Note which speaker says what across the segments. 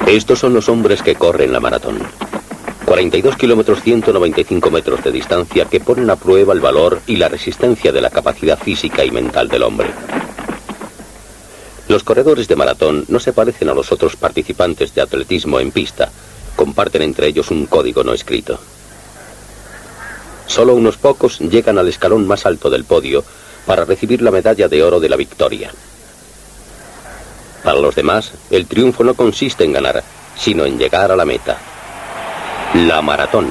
Speaker 1: Estos son los hombres que corren la maratón. 42 kilómetros, 195 metros de distancia que ponen a prueba el valor y la resistencia de la capacidad física y mental del hombre. Los corredores de maratón no se parecen a los otros participantes de atletismo en pista. Comparten entre ellos un código no escrito. Solo unos pocos llegan al escalón más alto del podio para recibir la medalla de oro de la victoria. Para los demás, el triunfo no consiste en ganar, sino en llegar a la meta. La maratón.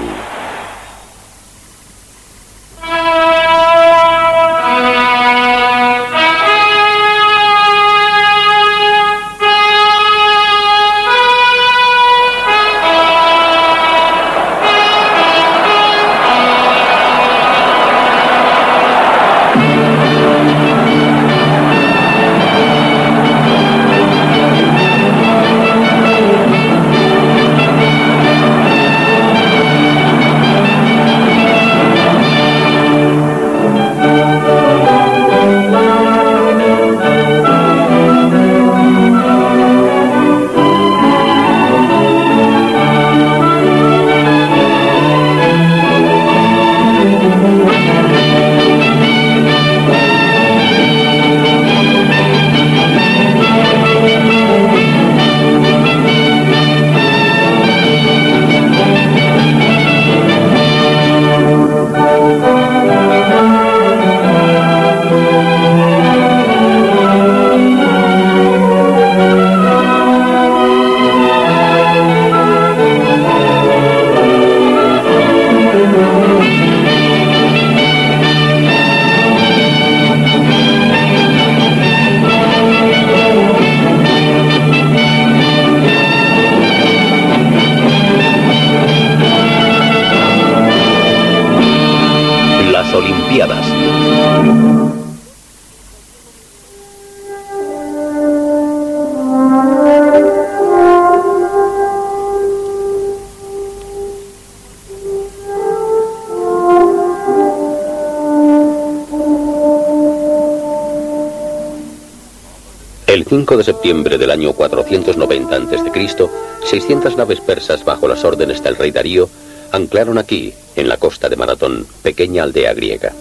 Speaker 1: El 5 de septiembre del año 490 a.C., 600 naves persas bajo las órdenes del rey Darío anclaron aquí, en la costa de Maratón, pequeña aldea griega.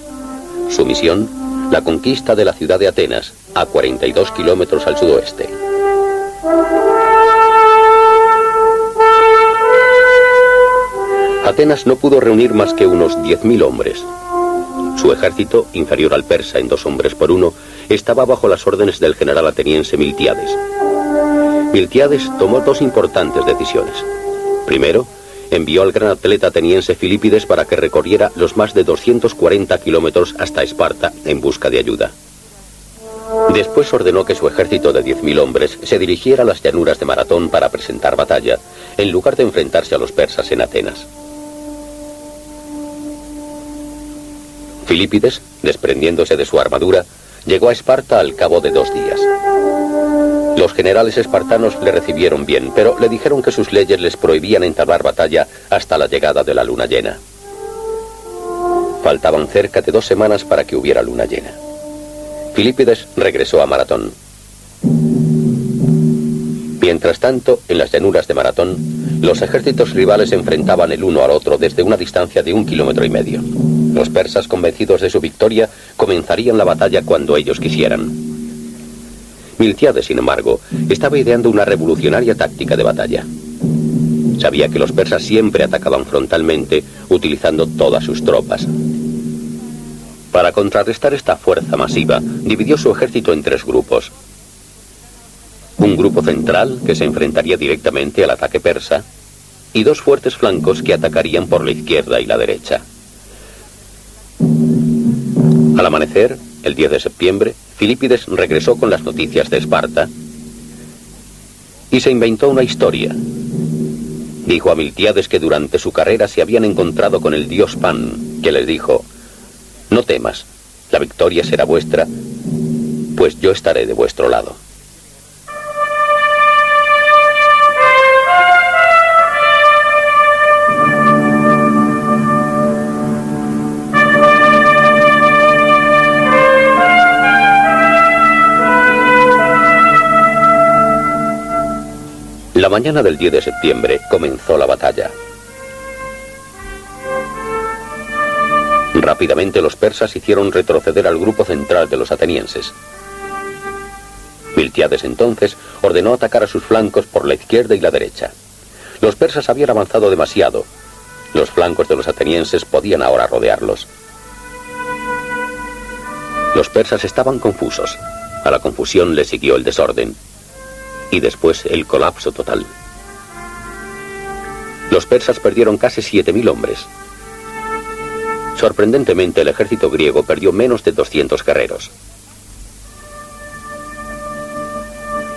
Speaker 1: Su misión, la conquista de la ciudad de Atenas, a 42 kilómetros al sudoeste. Atenas no pudo reunir más que unos 10.000 hombres. Su ejército, inferior al persa en 2 hombres por 1, estaba bajo las órdenes del general ateniense Miltiades. Miltiades tomó 2 importantes decisiones. Primero, envió al gran atleta ateniense Filípides para que recorriera los más de 240 kilómetros hasta Esparta en busca de ayuda. Después ordenó que su ejército de 10.000 hombres se dirigiera a las llanuras de Maratón para presentar batalla, en lugar de enfrentarse a los persas en Atenas. Filípides, desprendiéndose de su armadura, llegó a Esparta al cabo de 2 días. Los generales espartanos le recibieron bien, pero le dijeron que sus leyes les prohibían entablar batalla hasta la llegada de la luna llena. Faltaban cerca de 2 semanas para que hubiera luna llena. Filípides regresó a Maratón. Mientras tanto, en las llanuras de Maratón, los ejércitos rivales se enfrentaban el uno al otro desde una distancia de 1,5 kilómetros. Los persas, convencidos de su victoria, comenzarían la batalla cuando ellos quisieran. Miltiades, sin embargo, estaba ideando una revolucionaria táctica de batalla. Sabía que los persas siempre atacaban frontalmente, utilizando todas sus tropas. Para contrarrestar esta fuerza masiva, dividió su ejército en 3 grupos. Un grupo central, que se enfrentaría directamente al ataque persa, y 2 fuertes flancos que atacarían por la izquierda y la derecha. Al amanecer, el 10 de septiembre, Filípides regresó con las noticias de Esparta y se inventó una historia. Dijo a Miltiades que durante su carrera se habían encontrado con el dios Pan, que les dijo: «No temas, la victoria será vuestra, pues yo estaré de vuestro lado». La La mañana del 10 de septiembre comenzó la batalla. Rápidamente los persas hicieron retroceder al grupo central de los atenienses. Miltiades entonces ordenó atacar a sus flancos por la izquierda y la derecha. Los persas habían avanzado demasiado. Los flancos de los atenienses podían ahora rodearlos. Los persas estaban confusos. A la confusión le siguió el desorden. Y después el colapso total. Los persas perdieron casi 7.000 hombres. Sorprendentemente, el ejército griego perdió menos de 200 guerreros.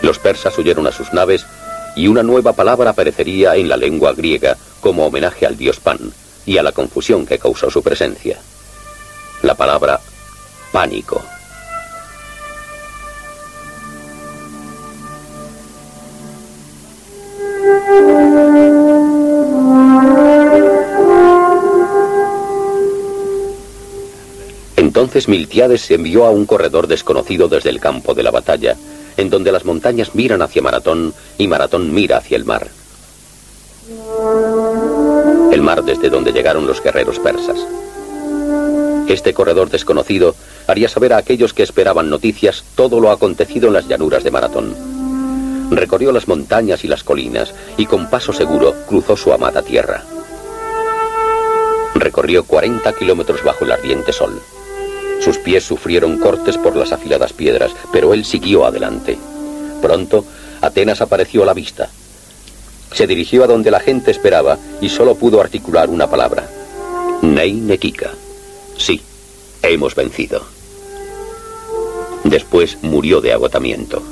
Speaker 1: Los persas huyeron a sus naves y una nueva palabra aparecería en la lengua griega como homenaje al dios Pan y a la confusión que causó su presencia. La palabra pánico. Entonces Miltiades envió a un corredor desconocido desde el campo de la batalla, en donde las montañas miran hacia Maratón y Maratón mira hacia el mar. El mar desde donde llegaron los guerreros persas. Este corredor desconocido haría saber a aquellos que esperaban noticias todo lo acontecido en las llanuras de Maratón. Recorrió las montañas y las colinas y con paso seguro cruzó su amada tierra. Recorrió 40 kilómetros bajo el ardiente sol. Sus pies sufrieron cortes por las afiladas piedras, pero él siguió adelante. Pronto, Atenas apareció a la vista. Se dirigió a donde la gente esperaba y solo pudo articular una palabra. Nei Nekika. Sí, hemos vencido. Después murió de agotamiento.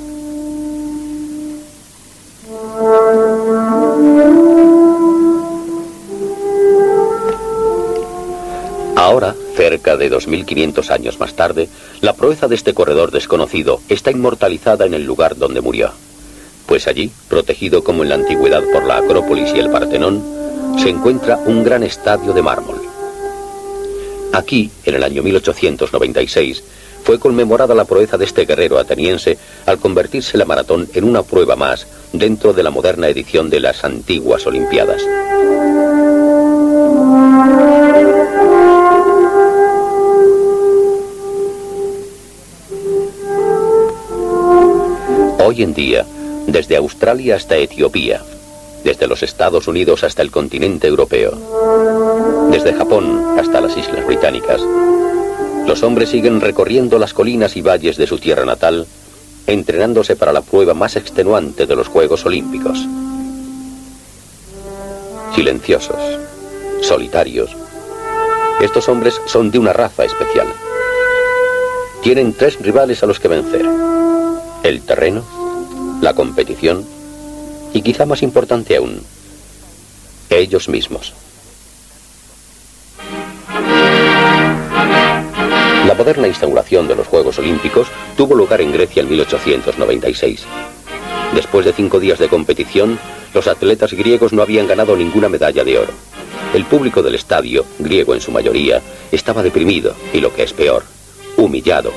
Speaker 1: Ahora, cerca de 2500 años más tarde, la proeza de este corredor desconocido está inmortalizada en el lugar donde murió. Pues allí, protegido como en la antigüedad por la Acrópolis y el Partenón, se encuentra un gran estadio de mármol. Aquí, en el año 1896, fue conmemorada la proeza de este guerrero ateniense al convertirse la maratón en una prueba más dentro de la moderna edición de las antiguas Olimpiadas. Hoy en día, desde Australia hasta Etiopía, desde los Estados Unidos hasta el continente europeo, desde Japón hasta las Islas Británicas, los hombres siguen recorriendo las colinas y valles de su tierra natal, entrenándose para la prueba más extenuante de los Juegos Olímpicos. Silenciosos, solitarios, estos hombres son de una raza especial. Tienen 3 rivales a los que vencer: el terreno, la competición y, quizá más importante aún, ellos mismos. La moderna instauración de los Juegos Olímpicos tuvo lugar en Grecia en 1896. Después de 5 días de competición, los atletas griegos no habían ganado ninguna medalla de oro. El público del estadio, griego en su mayoría, estaba deprimido y, lo que es peor, humillado.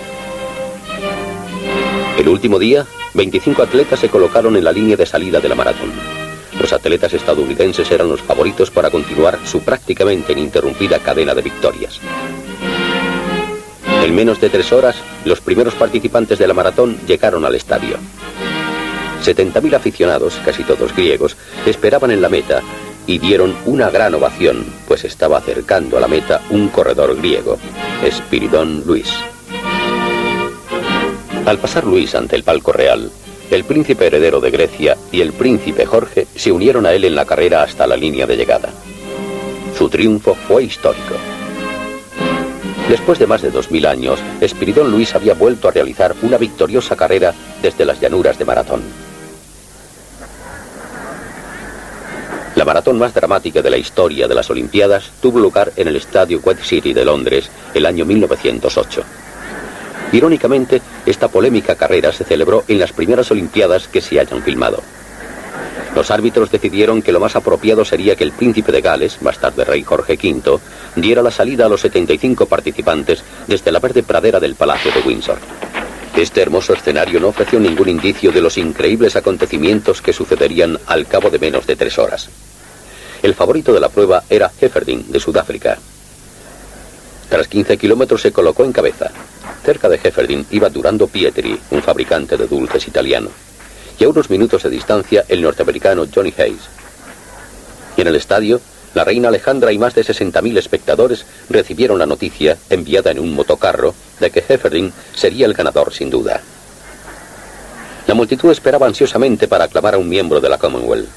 Speaker 1: El último día, 25 atletas se colocaron en la línea de salida de la maratón. Los atletas estadounidenses eran los favoritos para continuar su prácticamente ininterrumpida cadena de victorias. En menos de 3 horas, los primeros participantes de la maratón llegaron al estadio. 70.000 aficionados, casi todos griegos, esperaban en la meta y dieron una gran ovación, pues estaba acercando a la meta un corredor griego, Espiridón Luis. Al pasar Luis ante el palco real, el príncipe heredero de Grecia y el príncipe Jorge se unieron a él en la carrera hasta la línea de llegada. Su triunfo fue histórico. Después de más de 2000 años, Espiridón Luis había vuelto a realizar una victoriosa carrera desde las llanuras de Maratón. La maratón más dramática de la historia de las Olimpiadas tuvo lugar en el estadio White City de Londres el año 1908. Irónicamente, esta polémica carrera se celebró en las primeras Olimpiadas que se hayan filmado. Los árbitros decidieron que lo más apropiado sería que el príncipe de Gales, más tarde rey Jorge V, diera la salida a los 75 participantes desde la verde pradera del Palacio de Windsor. Este hermoso escenario no ofreció ningún indicio de los increíbles acontecimientos que sucederían al cabo de menos de 3 horas. El favorito de la prueba era Hefferding, de Sudáfrica. Tras 15 kilómetros se colocó en cabeza. Cerca de Hefferding iba Durando Pietri, un fabricante de dulces italiano. Y a unos minutos de distancia, el norteamericano Johnny Hayes. Y en el estadio, la reina Alejandra y más de 60.000 espectadores recibieron la noticia, enviada en un motocarro, de que Hefferding sería el ganador sin duda. La multitud esperaba ansiosamente para aclamar a un miembro de la Commonwealth.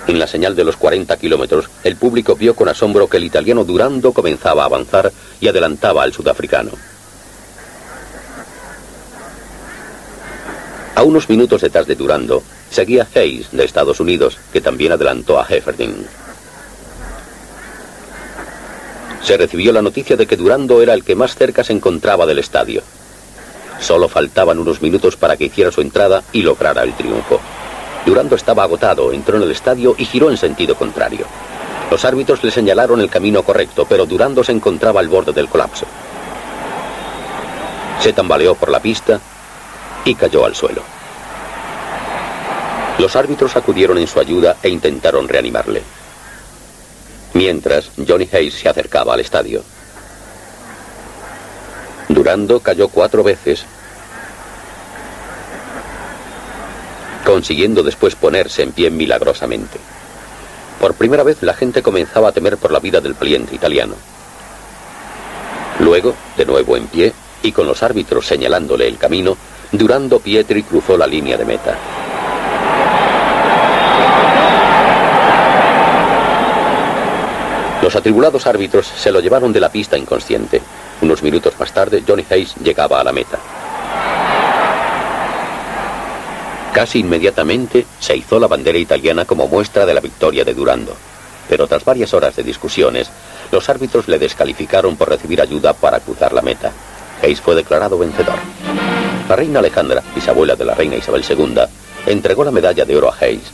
Speaker 1: En la señal de los 40 kilómetros, el público vio con asombro que el italiano Durando comenzaba a avanzar y adelantaba al sudafricano. A unos minutos detrás de Durando, seguía Hayes, de Estados Unidos, que también adelantó a Hefferding. Se recibió la noticia de que Durando era el que más cerca se encontraba del estadio. Solo faltaban unos minutos para que hiciera su entrada y lograra el triunfo. Durando estaba agotado, entró en el estadio y giró en sentido contrario. Los árbitros le señalaron el camino correcto, pero Durando se encontraba al borde del colapso. Se tambaleó por la pista y cayó al suelo. Los árbitros acudieron en su ayuda e intentaron reanimarle. Mientras, Johnny Hayes se acercaba al estadio. Durando cayó 4 veces, consiguiendo después ponerse en pie milagrosamente. Por primera vez la gente comenzaba a temer por la vida del valiente italiano. Luego, de nuevo en pie, y con los árbitros señalándole el camino, Durando Pietri cruzó la línea de meta. Los atribulados árbitros se lo llevaron de la pista inconsciente. Unos minutos más tarde, Johnny Hayes llegaba a la meta. Casi inmediatamente se izó la bandera italiana como muestra de la victoria de Durando. Pero tras varias horas de discusiones, los árbitros le descalificaron por recibir ayuda para cruzar la meta. Hayes fue declarado vencedor. La reina Alejandra, bisabuela de la reina Isabel II, entregó la medalla de oro a Hayes.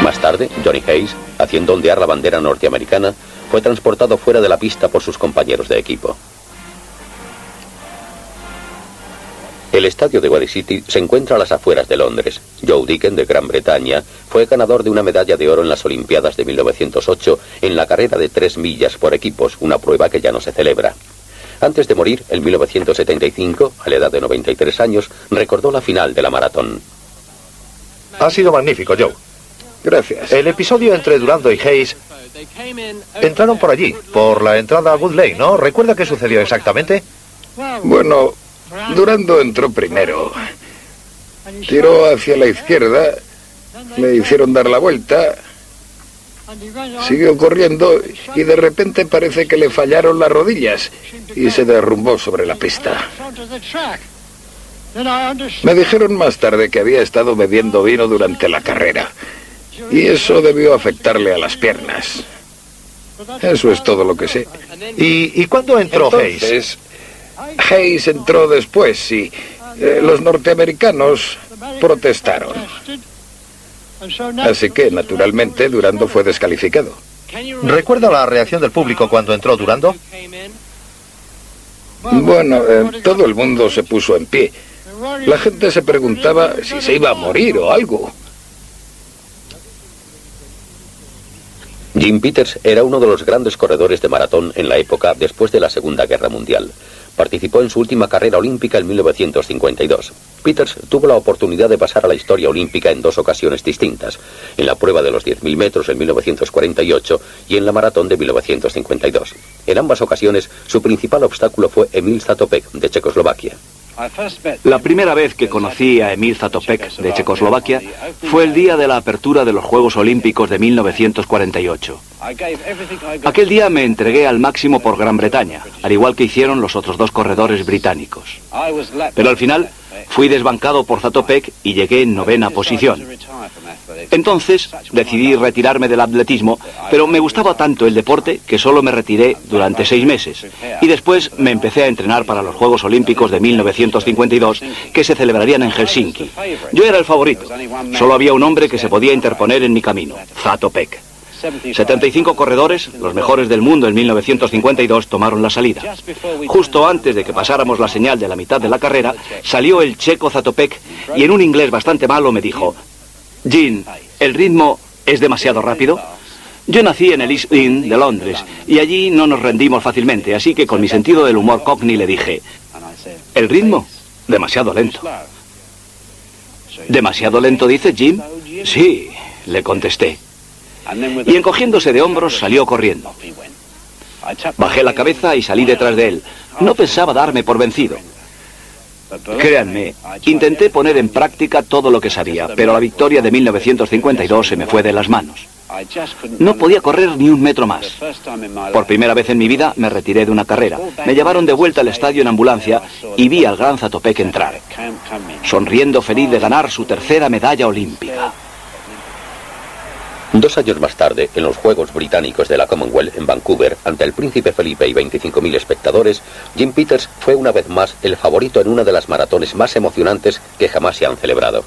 Speaker 1: Más tarde, Johnny Hayes, haciendo ondear la bandera norteamericana, fue transportado fuera de la pista por sus compañeros de equipo. El estadio de Wadi City se encuentra a las afueras de Londres. Joe Dicken, de Gran Bretaña, fue ganador de una medalla de oro en las Olimpiadas de 1908 en la carrera de 3 millas por equipos, una prueba que ya no se celebra. Antes de morir, en 1975, a la edad de 93 años, recordó la final de la maratón.
Speaker 2: Ha sido magnífico, Joe.
Speaker 3: Gracias.
Speaker 2: El episodio entre Durando y Hayes entraron por allí, por la entrada a Good Lane, ¿no? ¿Recuerda qué sucedió exactamente?
Speaker 3: Bueno, Durando entró primero. Tiró hacia la izquierda, le hicieron dar la vuelta, siguió corriendo y de repente parece que le fallaron las rodillas y se derrumbó sobre la pista. Me dijeron más tarde que había estado bebiendo vino durante la carrera y eso debió afectarle a las piernas. Eso es todo lo que sé.
Speaker 2: ¿Y cuándo entró Hayes?
Speaker 3: Hayes entró después y los norteamericanos protestaron. Así que, naturalmente, Durando fue descalificado.
Speaker 2: ¿Recuerda la reacción del público cuando entró Durando?
Speaker 3: Bueno, todo el mundo se puso en pie. La gente se preguntaba si se iba a morir o algo.
Speaker 1: Jim Peters era uno de los grandes corredores de maratón en la época después de la Segunda Guerra Mundial. Participó en su última carrera olímpica en 1952. Peters tuvo la oportunidad de pasar a la historia olímpica en 2 ocasiones distintas, en la prueba de los 10.000 metros en 1948 y en la maratón de 1952. En ambas ocasiones, su principal obstáculo fue Emil Zatopek, de Checoslovaquia.
Speaker 4: La primera vez que conocí a Emil Zatopek, de Checoslovaquia, fue el día de la apertura de los Juegos Olímpicos de 1948. Aquel día me entregué al máximo por Gran Bretaña, al igual que hicieron los otros 2 corredores británicos. Pero al final fui desbancado por Zatopek y llegué en 9ª posición. Entonces decidí retirarme del atletismo, pero me gustaba tanto el deporte que solo me retiré durante 6 meses. Y después me empecé a entrenar para los Juegos Olímpicos de 1952, que se celebrarían en Helsinki. Yo era el favorito. Solo había un hombre que se podía interponer en mi camino, Zatopek. 75 corredores, los mejores del mundo en 1952, tomaron la salida. Justo antes de que pasáramos la señal de la mitad de la carrera, salió el checo Zatopek y en un inglés bastante malo me dijo: Gene, ¿el ritmo es demasiado rápido? Yo nací en el East End de Londres y allí no nos rendimos fácilmente, así que con mi sentido del humor cockney le dije: ¿el ritmo? Demasiado lento. ¿Demasiado lento, dice Jim? Sí, le contesté. Y encogiéndose de hombros salió corriendo. Bajé la cabeza y salí detrás de él. No pensaba darme por vencido. Créanme, intenté poner en práctica todo lo que sabía, pero la victoria de 1952 se me fue de las manos. No podía correr ni un metro más. Por primera vez en mi vida me retiré de una carrera. Me llevaron de vuelta al estadio en ambulancia y vi al gran Zatopek entrar, sonriendo feliz de ganar su tercera medalla olímpica.
Speaker 1: 2 años más tarde, en los Juegos Británicos de la Commonwealth en Vancouver, ante el Príncipe Felipe y 25.000 espectadores, Jim Peters fue una vez más el favorito en una de las maratones más emocionantes que jamás se han celebrado.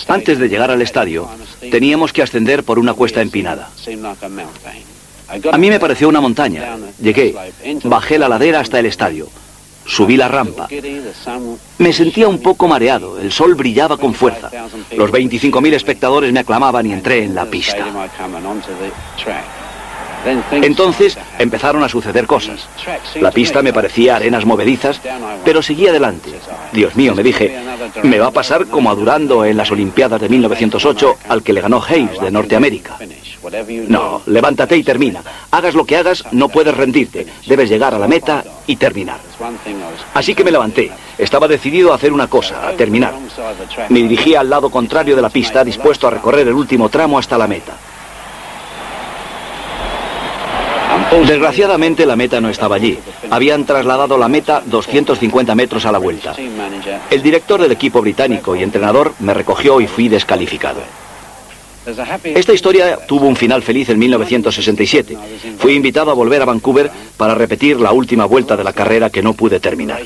Speaker 4: Antes de llegar al estadio, teníamos que ascender por una cuesta empinada. A mí me pareció una montaña. Llegué, bajé la ladera hasta el estadio. Subí la rampa. Me sentía un poco mareado, el sol brillaba con fuerza. Los 25.000 espectadores me aclamaban y entré en la pista. Entonces empezaron a suceder cosas. La pista me parecía arenas movedizas, pero seguí adelante. Dios mío, me dije, me va a pasar como a Durando en las Olimpiadas de 1908, al que le ganó Hayes de Norteamérica. No, levántate y termina. Hagas lo que hagas, no puedes rendirte. Debes llegar a la meta y terminar. Así que me levanté. Estaba decidido a hacer una cosa, a terminar. Me dirigí al lado contrario de la pista, dispuesto a recorrer el último tramo hasta la meta. Desgraciadamente la meta no estaba allí. Habían trasladado la meta 250 metros a la vuelta. El director del equipo británico y entrenador me recogió y fui descalificado. Esta historia tuvo un final feliz en 1967. Fui invitado a volver a Vancouver para repetir la última vuelta de la carrera que no pude terminar.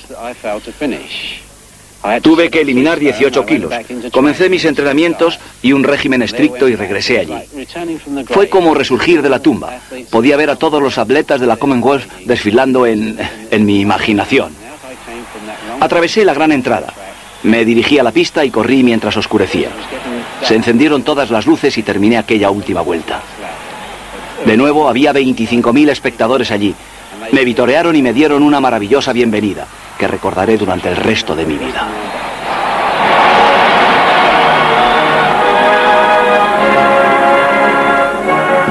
Speaker 4: Tuve que eliminar 18 kilos. Comencé mis entrenamientos y un régimen estricto y regresé allí. Fue como resurgir de la tumba. Podía ver a todos los atletas de la Commonwealth desfilando en mi imaginación. Atravesé la gran entrada. Me dirigí a la pista y corrí mientras oscurecía. Se encendieron todas las luces y terminé aquella última vuelta. De nuevo había 25.000 espectadores allí. Me vitorearon y me dieron una maravillosa bienvenida, que recordaré durante el resto de mi vida.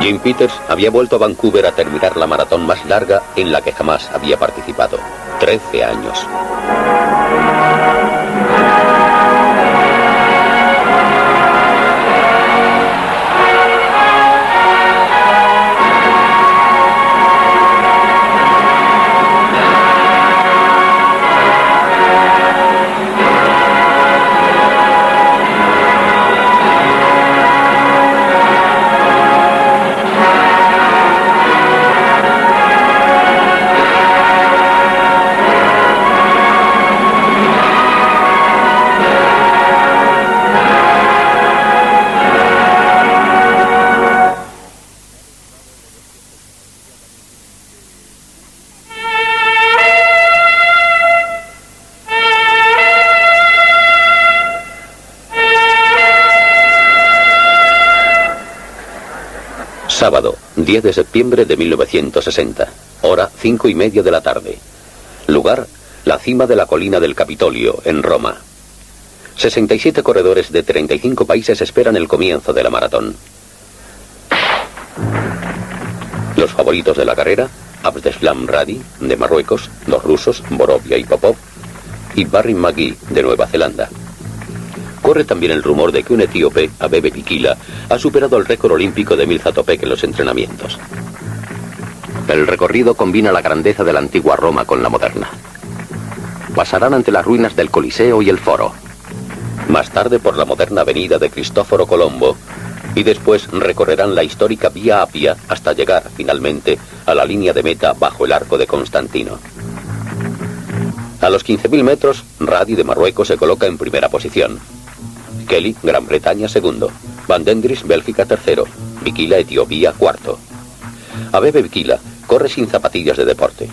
Speaker 1: Jim Peters había vuelto a Vancouver a terminar la maratón más larga en la que jamás había participado. 13 años. Sábado, 10 de septiembre de 1960, hora 5:30 de la tarde. Lugar, la cima de la colina del Capitolio, en Roma. 67 corredores de 35 países esperan el comienzo de la maratón. Los favoritos de la carrera, Abdeslam Radi, de Marruecos, los rusos, Borovia y Popov, y Barry McGee, de Nueva Zelanda. Corre también el rumor de que un etíope, Abebe Bikila, ha superado el récord olímpico de Emil Zatopek en los entrenamientos. El recorrido combina la grandeza de la antigua Roma con la moderna. Pasarán ante las ruinas del Coliseo y el Foro. Más tarde por la moderna avenida de Cristoforo Colombo. Y después recorrerán la histórica Vía Apia hasta llegar, finalmente, a la línea de meta bajo el arco de Constantino. A los 15.000 metros, Radi de Marruecos se coloca en primera posición. Kelly, Gran Bretaña, segundo. Van Dendris, Bélgica, tercero. Bikila, Etiopía, cuarto. Abebe Bikila corre sin zapatillas de deporte.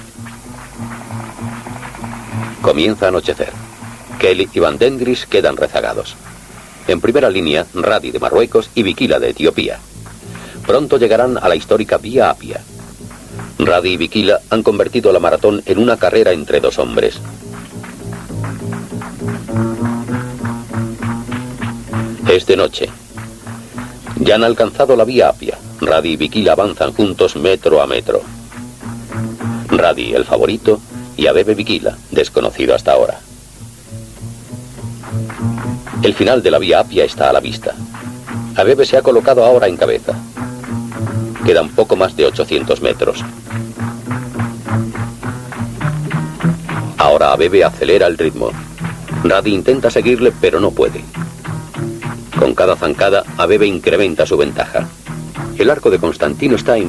Speaker 1: Comienza a anochecer. Kelly y Van Dendris quedan rezagados. En primera línea, Radi de Marruecos y Bikila de Etiopía. Pronto llegarán a la histórica Vía Apia. Radi y Bikila han convertido la maratón en una carrera entre dos hombres. Es de noche. Ya han alcanzado la Vía Apia. Radi y Bikila avanzan juntos metro a metro. Radi, el favorito, y Abebe Bikila, desconocido hasta ahora. El final de la Vía Apia está a la vista. Abebe se ha colocado ahora en cabeza. Quedan poco más de 800 metros. Ahora Abebe acelera el ritmo. Radi intenta seguirle, pero no puede. Con cada zancada, Abebe incrementa su ventaja. El arco de Constantino está